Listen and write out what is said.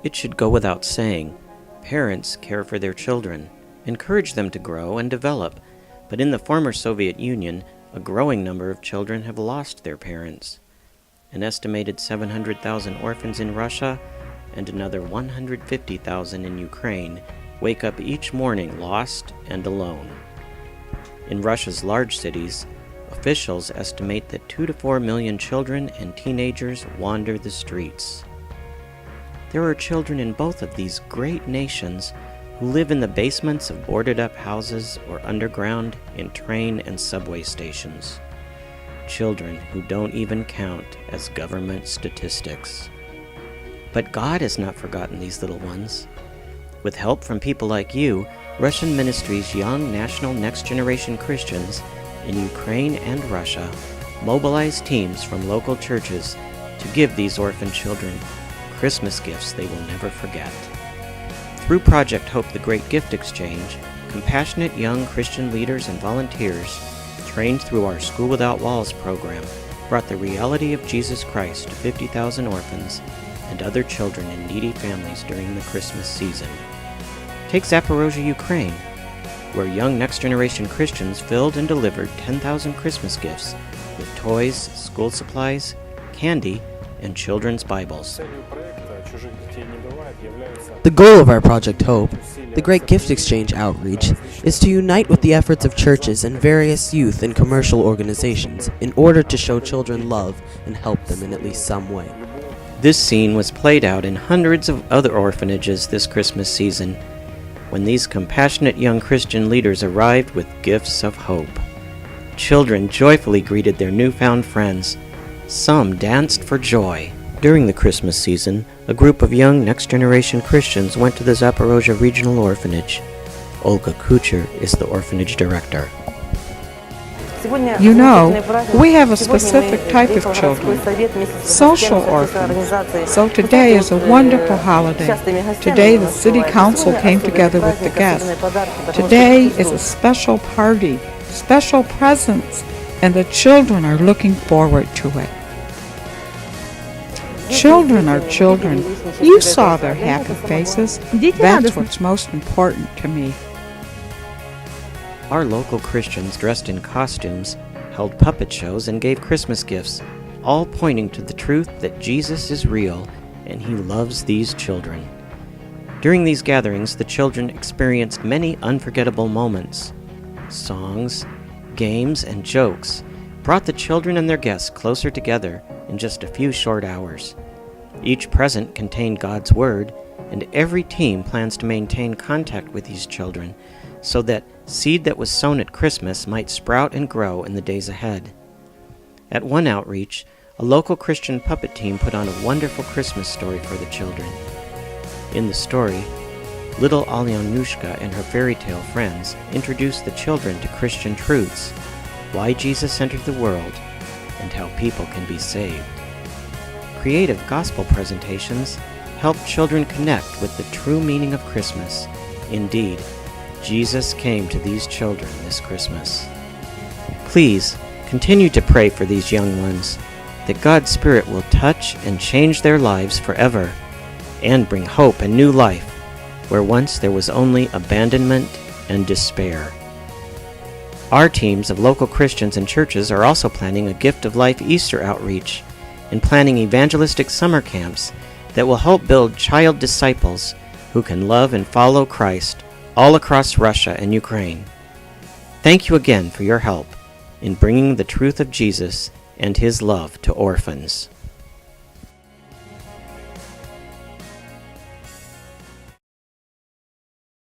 It should go without saying, parents care for their children, encourage them to grow and develop, but in the former Soviet Union, a growing number of children have lost their parents. An estimated 700,000 orphans in Russia and another 150,000 in Ukraine wake up each morning lost and alone. In Russia's large cities, officials estimate that 2 to 4 million children and teenagers wander the streets. There are children in both of these great nations who live in the basements of boarded-up houses or underground in train and subway stations. Children who don't even count as government statistics. But God has not forgotten these little ones. With help from people like you, Russian Ministry's young national next-generation Christians in Ukraine and Russia mobilize teams from local churches to give these orphan children Christmas gifts they will never forget. Through Project Hope, the Great Gift Exchange, compassionate young Christian leaders and volunteers, trained through our School Without Walls program, brought the reality of Jesus Christ to 50,000 orphans and other children in needy families during the Christmas season. Take Zaporozhye, Ukraine, where young next-generation Christians filled and delivered 10,000 Christmas gifts with toys, school supplies, candy, and children's Bibles. The goal of our Project Hope, the Great Gift Exchange outreach, is to unite with the efforts of churches and various youth and commercial organizations in order to show children love and help them in at least some way. This scene was played out in hundreds of other orphanages this Christmas season, when these compassionate young Christian leaders arrived with gifts of hope. Children joyfully greeted their newfound friends. Some danced for joy. During the Christmas season, a group of young next-generation Christians went to the Zaporozhye Regional Orphanage. Olga Kucher is the orphanage director. You know, we have a specific type of children, social orphans. So today is a wonderful holiday. Today the city council came together with the guests. Today is a special party, special presents, and the children are looking forward to it. Children are children. You saw their happy faces. That's what's most important to me. Our local Christians dressed in costumes held puppet shows and gave Christmas gifts, all pointing to the truth that Jesus is real and he loves these children. During these gatherings, the children experienced many unforgettable moments. Songs, games, and jokes brought the children and their guests closer together in just a few short hours. Each present contained God's Word, and every team plans to maintain contact with these children so that seed that was sown at Christmas might sprout and grow in the days ahead. At one outreach, a local Christian puppet team put on a wonderful Christmas story for the children. In the story, little Alyanushka and her fairy tale friends introduced the children to Christian truths, why Jesus entered the world, and how people can be saved. Creative gospel presentations help children connect with the true meaning of Christmas. Indeed, Jesus came to these children this Christmas. Please continue to pray for these young ones, that God's Spirit will touch and change their lives forever, and bring hope and new life, where once there was only abandonment and despair. Our teams of local Christians and churches are also planning a Gift of Life Easter outreach and planning evangelistic summer camps that will help build child disciples who can love and follow Christ all across Russia and Ukraine. Thank you again for your help in bringing the truth of Jesus and his love to orphans.